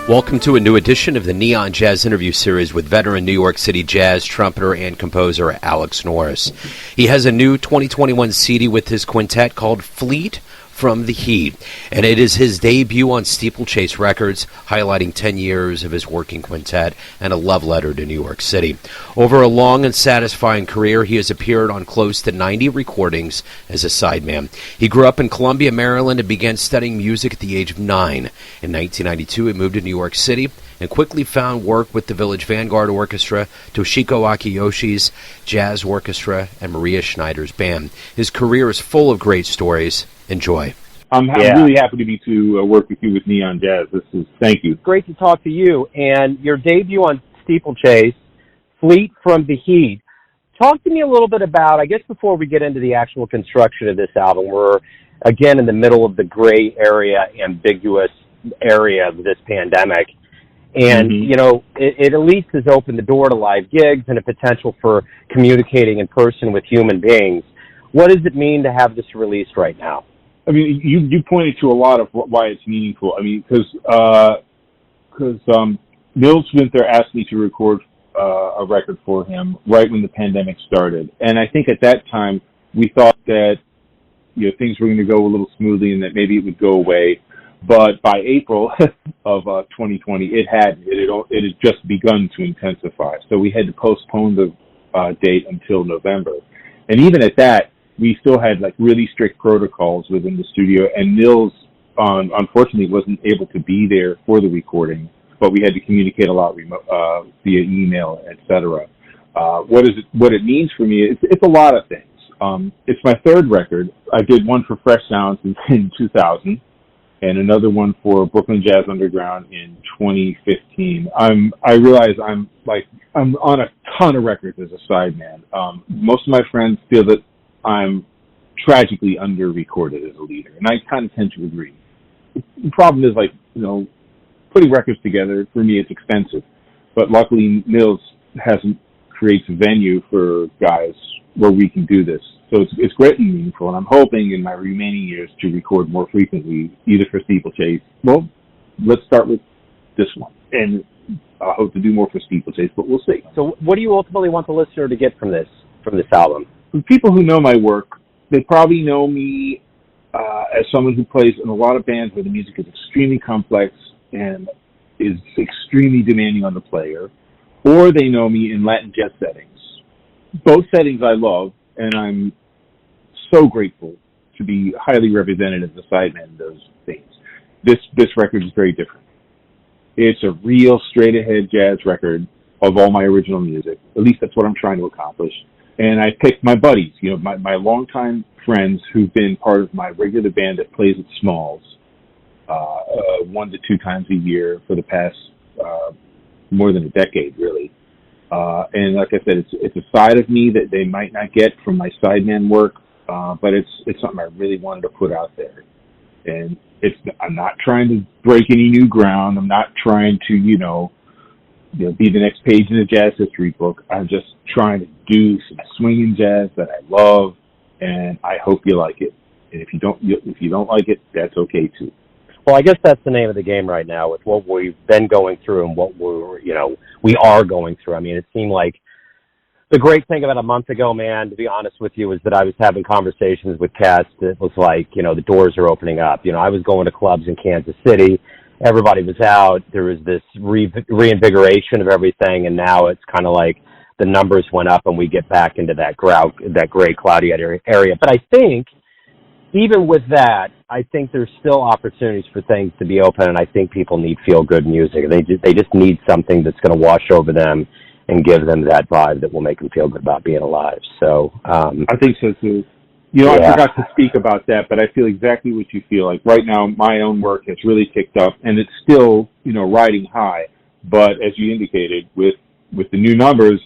Welcome to a new edition of the Neon Jazz interview series with veteran New York City jazz trumpeter and composer Alex Norris. He has a new 2021 CD with his quintet called Fleet from the Heat, and it is his debut on Steeplechase Records, highlighting 10 years of his working quintet and a love letter to New York City. Over a long and satisfying career, he has appeared on close to 90 recordings as a sideman. He grew up in Columbia, Maryland, and began studying music at the age of 9. In 1992, he moved to New York City and quickly found work with the Village Vanguard Orchestra, Toshiko Akiyoshi's Jazz Orchestra, and Maria Schneider's band. His career is full of great stories. Enjoy. I'm really happy to work with you with Neon Jazz. Thank you. Great to talk to you. And your debut on Steeplechase, Fleet from the Heat. Talk to me a little bit about, I guess before we get into the actual construction of this album, we're again in the middle of the gray area, ambiguous area of this pandemic. And, you know, it at least has opened the door to live gigs and a potential for communicating in person with human beings. What does it mean to have this released right now? I mean, you pointed to a lot of why it's meaningful. I mean, because Nils Winther asked me to record a record for him right when the pandemic started, and I think at that time we thought that things were going to go a little smoothly and that maybe it would go away. But by April of 2020, it had just begun to intensify. So we had to postpone the date until November, and even at that, we still had really strict protocols within the studio, and Nils, unfortunately, wasn't able to be there for the recording, but we had to communicate a lot via email, etc. What it means for me, it's a lot of things. It's my third record. I did one for Fresh Sounds in 2000, and another one for Brooklyn Jazz Underground in 2015. I realize I'm on a ton of records as a sideman. Most of my friends feel that I'm tragically under-recorded as a leader, and I kind of tend to agree. The problem is, putting records together, for me, it's expensive. But luckily, Nils creates a venue for guys where we can do this. So it's great and meaningful, and I'm hoping in my remaining years to record more frequently, either for Steeplechase. Well, let's start with this one, and I hope to do more for Steeplechase, but we'll see. So what do you ultimately want the listener to get from this album? People who know my work, they probably know me as someone who plays in a lot of bands where the music is extremely complex and is extremely demanding on the player, or they know me in Latin jazz settings. Both settings I love, and I'm so grateful to be highly represented as a sideman in those things. This record is very different. It's a real straight-ahead jazz record of all my original music. At least that's what I'm trying to accomplish. And I picked my buddies, my longtime friends who've been part of my regular band that plays at Smalls 1 to 2 times a year for the past more than a decade, really. And like I said, it's a side of me that they might not get from my sideman work, but it's something I really wanted to put out there. And I'm not trying to break any new ground. I'm not trying to, be the next page in the jazz history book. I'm just trying to do some swinging jazz that I love, and I hope you like it. And if you don't like it, that's okay too. Well, I guess that's the name of the game right now with what we've been going through and what we are going through. I mean, it seemed like the great thing about a month ago, man, to be honest with you, is that I was having conversations with cats that was like, the doors are opening up. I was going to clubs in Kansas City. Everybody was out. There was this reinvigoration of everything, and now it's kind of like the numbers went up and we get back into that gray, cloudy area. But I think even with that, I think there's still opportunities for things to be open, and I think people need feel-good music. They just need something that's going to wash over them and give them that vibe that will make them feel good about being alive. So I think so too. I forgot to speak about that, but I feel exactly what you feel. Like right now, my own work has really picked up, and it's still, riding high. But as you indicated, with the new numbers,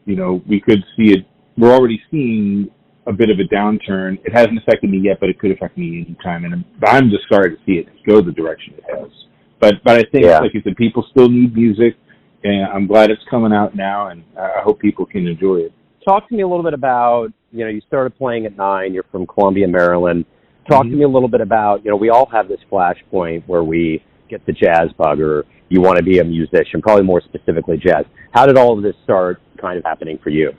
we could see it. We're already seeing a bit of a downturn. It hasn't affected me yet, but it could affect me anytime. And I'm just sorry to see it go the direction it has. But I think, like you said, people still need music, and I'm glad it's coming out now, and I hope people can enjoy it. Talk to me a little bit about, you started playing at 9, you're from Columbia, Maryland. Talk to me a little bit about, we all have this flashpoint where we get the jazz bug or you want to be a musician, probably more specifically jazz. How did all of this start kind of happening for you?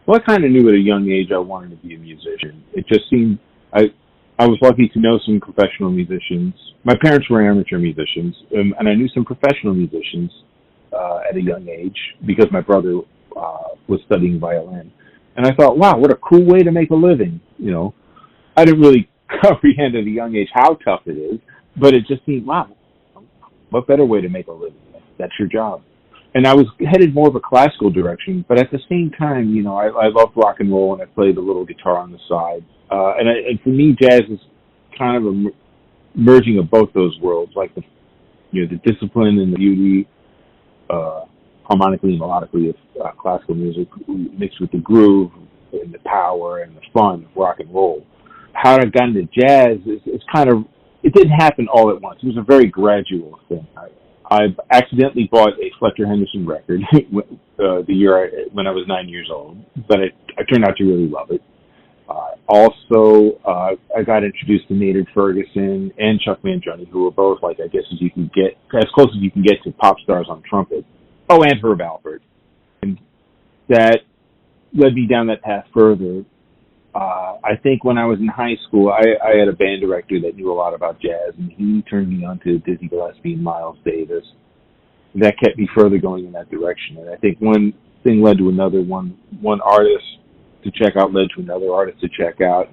Well, I kind of knew at a young age I wanted to be a musician. It just seemed, I was lucky to know some professional musicians. My parents were amateur musicians, and I knew some professional musicians at a young age because my brother was studying violin. And I thought, wow, what a cool way to make a living. You know, I didn't really comprehend at a young age how tough it is, but it just seemed, wow, what better way to make a living? That's your job. And I was headed more of a classical direction, but at the same time, you know, I loved rock and roll, and I played a little guitar on the side. And for me, jazz is kind of a merging of both those worlds, like the discipline and the beauty, harmonically and melodically of classical music mixed with the groove and the power and the fun of rock and roll. How I got into jazz is kind of, it didn't happen all at once. It was a very gradual thing. I accidentally bought a Fletcher Henderson record the year when I was 9 years old, but I turned out to really love it. Also, I got introduced to Maynard Ferguson and Chuck Mangione, who were both, like, I guess as close as you can get to pop stars on trumpet. Oh, and Herb Alpert. And that led me down that path further. I think when I was in high school, I had a band director that knew a lot about jazz, and he turned me on to Dizzy Gillespie and Miles Davis. That kept me further going in that direction. And I think one thing led to another. One artist to check out led to another artist to check out.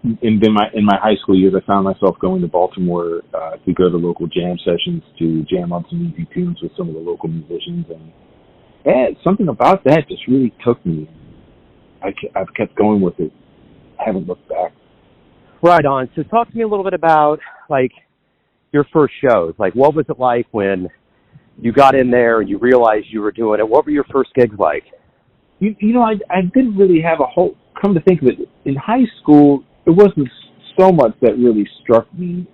And in my high school years, I found myself going to Baltimore to go to local jam sessions to jam on some easy tunes with some of the local musicians. And something about that just really took me. I've kept going with it. I haven't looked back. Right on. So talk to me a little bit about, like, your first shows. Like, what was it like when you got in there and you realized you were doing it? What were your first gigs like? You know, I didn't really have a whole, come to think of it, in high school, it wasn't so much that really struck me.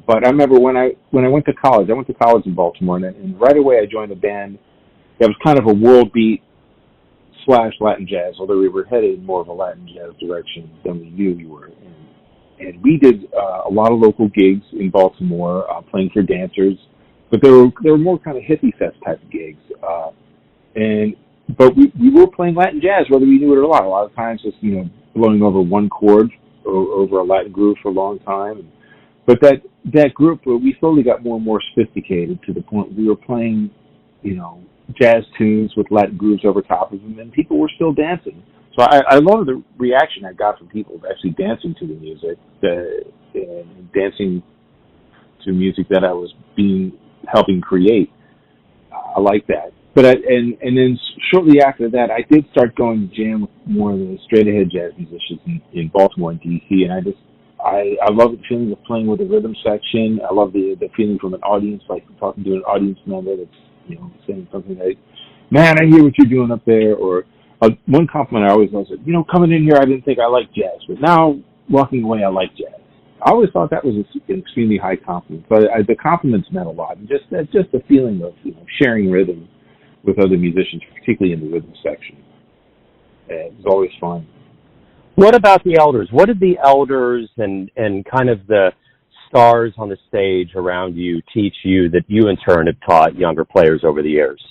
But I remember when I went to college in Baltimore, and right away I joined a band that was kind of a world beat / Latin jazz, although we were headed in more of a Latin jazz direction than we knew we were. And we did a lot of local gigs in Baltimore, playing for dancers, but they were more kind of hippie fest type of gigs. But we were playing Latin jazz, whether we knew it or not. A lot of times just, you know, blowing over one chord over a Latin groove for a long time. But that group, we slowly got more and more sophisticated to the point we were playing, you know, jazz tunes with Latin grooves over top of them, and people were still dancing. So I love the reaction I got from people actually dancing to the music, and dancing to music that I was helping create. I like that. But and then shortly after that, I did start going to jam with more of the straight ahead jazz musicians in Baltimore and DC, and I love the feeling of playing with a rhythm section. I love the feeling from an audience, like talking to an audience member that's, you know, saying something like, "Man, I hear what you're doing up there," or one compliment I always was, you know, coming in here I didn't think I liked jazz, but now walking away I like jazz. I always thought that was an extremely high compliment, but the compliments meant a lot, and just the feeling of, you know, sharing rhythm with other musicians, particularly in the rhythm section. It was always fun. What about the elders? What did the elders and kind of the stars on the stage around you teach you that you in turn have taught younger players over the years?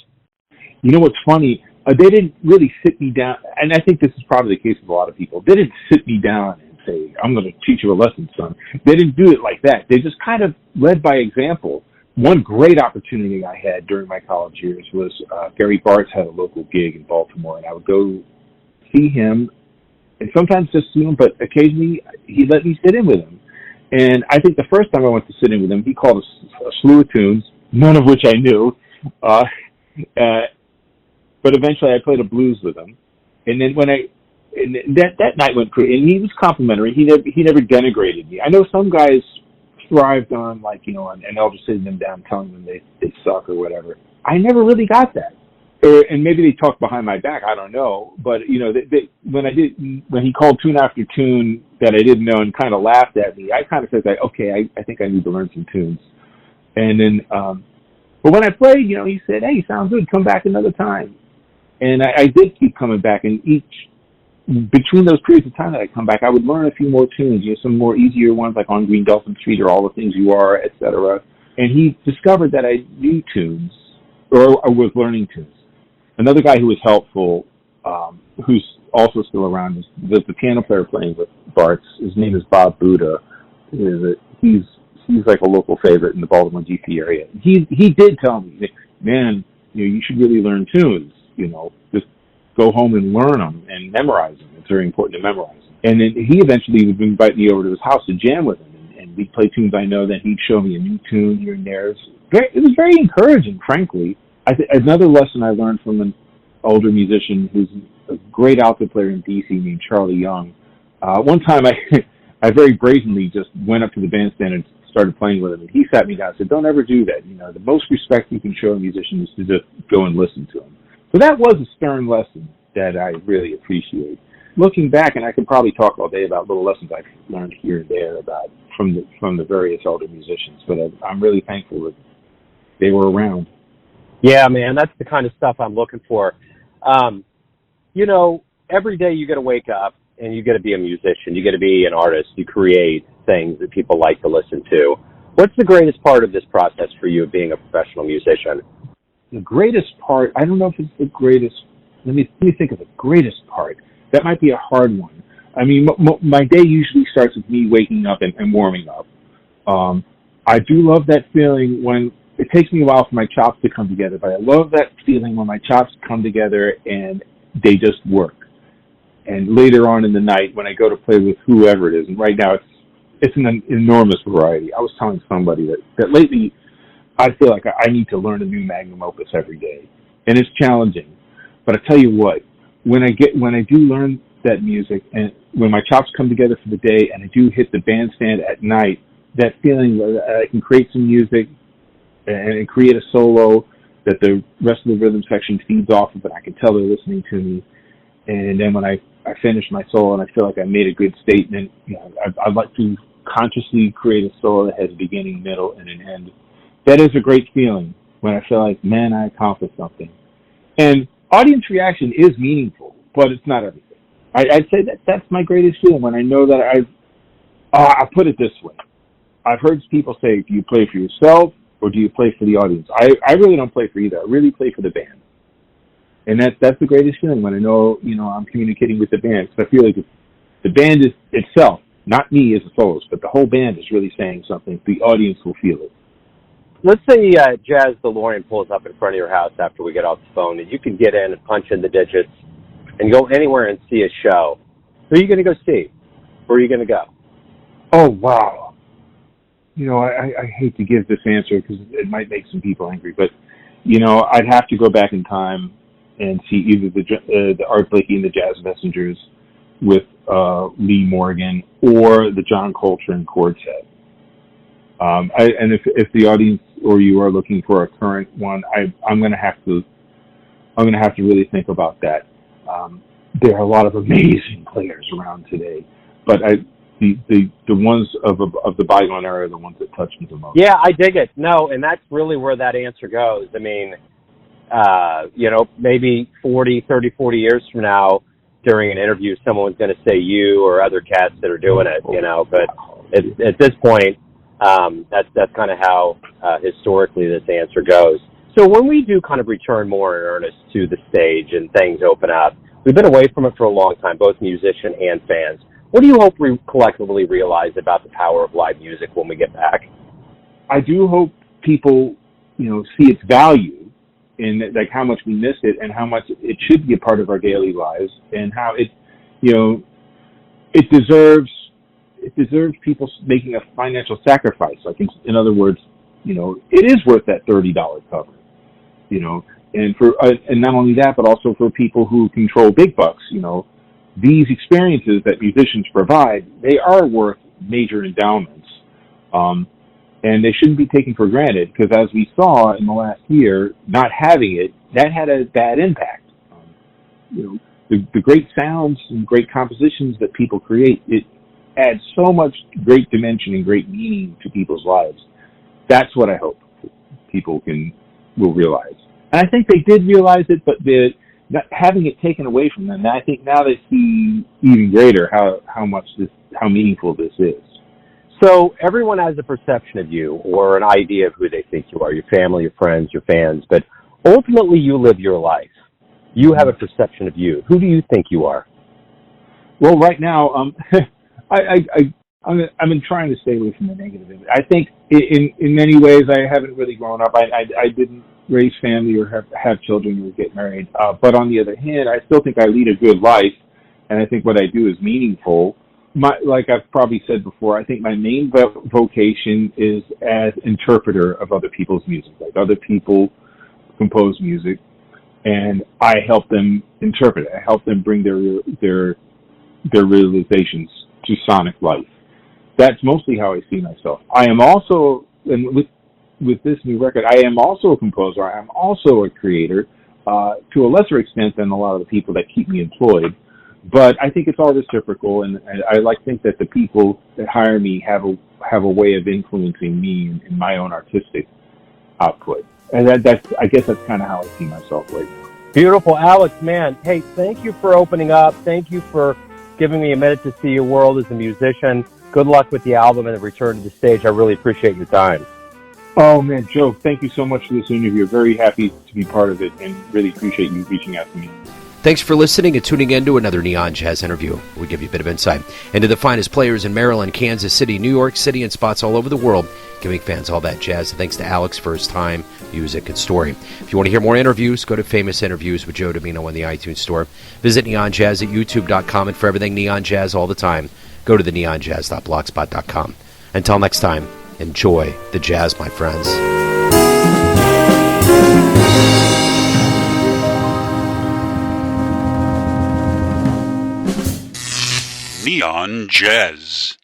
You know what's funny? They didn't really sit me down, and I think this is probably the case with a lot of people. They didn't sit me down and say, "I'm going to teach you a lesson, son." They didn't do it like that. They just kind of led by example. One great opportunity I had during my college years was Gary Bartz had a local gig in Baltimore, and I would go see him, and sometimes just see him, but occasionally he let me sit in with him. And I think the first time I went to sit in with him, he called a slew of tunes, none of which I knew. But eventually I played a blues with him. And then that night went pretty, and he was complimentary. He never denigrated me. I know some guys thrived on, like, you know, an elder sitting them down, telling them they suck or whatever. I never really got that. And maybe they talked behind my back, I don't know. But, you know, when he called tune after tune that I didn't know and kind of laughed at me, I kind of said that, okay, I think I need to learn some tunes. And then, but when I played, you know, he said, "Hey, sounds good, come back another time." And I did keep coming back, and between those periods of time that I come back, I would learn a few more tunes, you know, some more easier ones like On Green Dolphin Street or All the Things You Are, etc. and he discovered that I knew tunes, or I was learning tunes. Another guy who was helpful, who's also still around, is the piano player playing with Bart's. His name is Bob Buda. He's like a local favorite in the Baltimore, D.C. area. He did tell me, man, you should really learn tunes. Just go home and learn them and memorize them. It's very important to memorize them. And then he eventually would invite me over to his house to jam with him, and we'd play tunes I know. Then he'd show me a new tune here and there. It was very encouraging, frankly. Another lesson I learned from an older musician who's a great alto player in D.C. named Charlie Young. One time I very brazenly just went up to the bandstand and started playing with him, and he sat me down and said, don't ever do that. The most respect you can show a musician is to just go and listen to him. So that was a stern lesson that I really appreciate. Looking back, and I could probably talk all day about little lessons I've learned here and there from the various older musicians, but I'm really thankful that they were around. Yeah, man, that's the kind of stuff I'm looking for. Every day you got to wake up and you got to be a musician. You got to be an artist. You create things that people like to listen to. What's the greatest part of this process for you of being a professional musician? The greatest part, I don't know if it's the greatest. Let me think of the greatest part. That might be a hard one. I mean, my day usually starts with me waking up and warming up. I do love that feeling when it takes me a while for my chops to come together, but I love that feeling when my chops come together and they just work. And later on in the night, when I go to play with whoever it is, and right now it's an enormous variety. I was telling somebody that lately I feel like I need to learn a new magnum opus every day, and it's challenging. But I tell you what, when I do learn that music, and when my chops come together for the day, and I do hit the bandstand at night, that feeling that I can create some music and create a solo that the rest of the rhythm section feeds off of, and I can tell they're listening to me. And then when I finish my solo and I feel like I made a good statement, I'd like to consciously create a solo that has a beginning, middle, and an end. That is a great feeling when I feel like, man, I accomplished something. And audience reaction is meaningful, but it's not everything. I'd say that's my greatest feeling when I know that I'll put it this way. I've heard people say, do you play for yourself or do you play for the audience? I really don't play for either. I really play for the band. And that's the greatest feeling when I know, I'm communicating with the band. Because I feel like the band is itself, not me as a soloist, but the whole band is really saying something. The audience will feel it. Let's say Jazz DeLorean pulls up in front of your house after we get off the phone, and you can get in and punch in the digits and go anywhere and see a show. Who are you going to go see? Where are you going to go? Oh, wow. I hate to give this answer because it might make some people angry, but, I'd have to go back in time and see either the Art Blakey and the Jazz Messengers with Lee Morgan or the John Coltrane Quartet. And if the audience or you are looking for a current one, I'm going to have to really think about that. There are a lot of amazing players around today, but the ones of the bygone era are the ones that touch me the most. Yeah, I dig it. No, and that's really where that answer goes. I mean, maybe 30, 40 years from now, during an interview, someone's going to say you or other cats that are doing it, but at this point, that's kind of how historically this answer goes. So when we do kind of return more in earnest to the stage and things open up, we've been away from it for a long time, both musician and fans. What do you hope we collectively realize about the power of live music when we get back? I do hope people, see its value in like how much we miss it and how much it should be a part of our daily lives and how it deserves people making a financial sacrifice. Like in other words, it is worth that $30 cover, and and not only that, but also for people who control big bucks, these experiences that musicians provide, they are worth major endowments. And they shouldn't be taken for granted because as we saw in the last year, not having it, that had a bad impact. The great sounds and great compositions that people create, it adds so much great dimension and great meaning to people's lives. That's what I hope people will realize. And I think they did realize it, but having it taken away from them, I think now they see even greater how meaningful this is. So everyone has a perception of you or an idea of who they think you are, your family, your friends, your fans, but ultimately you live your life. You have a perception of you. Who do you think you are? Well, right now, I've been trying to stay away from the negative. I think in many ways I haven't really grown up. I didn't raise family or have children or get married. But on the other hand, I still think I lead a good life, and I think what I do is meaningful. Like I've probably said before, I think my main vocation is as interpreter of other people's music. Like other people compose music, and I help them interpret it. I help them bring their realizations to sonic life. That's mostly how I see myself. I am also, and with this new record, I am also a composer. I am also a creator, to a lesser extent than a lot of the people that keep me employed. But I think it's all reciprocal, and I like to think that the people that hire me have a way of influencing me in my own artistic output. And I guess that's kind of how I see myself lately. Beautiful. Alex, man, hey, thank you for opening up. Thank you for giving me a minute to see your world as a musician. Good luck with the album and the return to the stage. I really appreciate your time. Oh, man, Joe, thank you so much for this interview. Very happy to be part of it and really appreciate you reaching out to me. Thanks for listening and tuning in to another Neon Jazz interview. We give you a bit of insight into the finest players in Maryland, Kansas City, New York City, and spots all over the world, giving fans all that jazz. Thanks to Alex for his time, music, and story. If you want to hear more interviews, go to Famous Interviews with Joe Domino on the iTunes Store. Visit Neon Jazz at youtube.com, and for everything Neon Jazz all the time, go to the neonjazz.blogspot.com. Until next time, enjoy the jazz, my friends. Neon Jazz.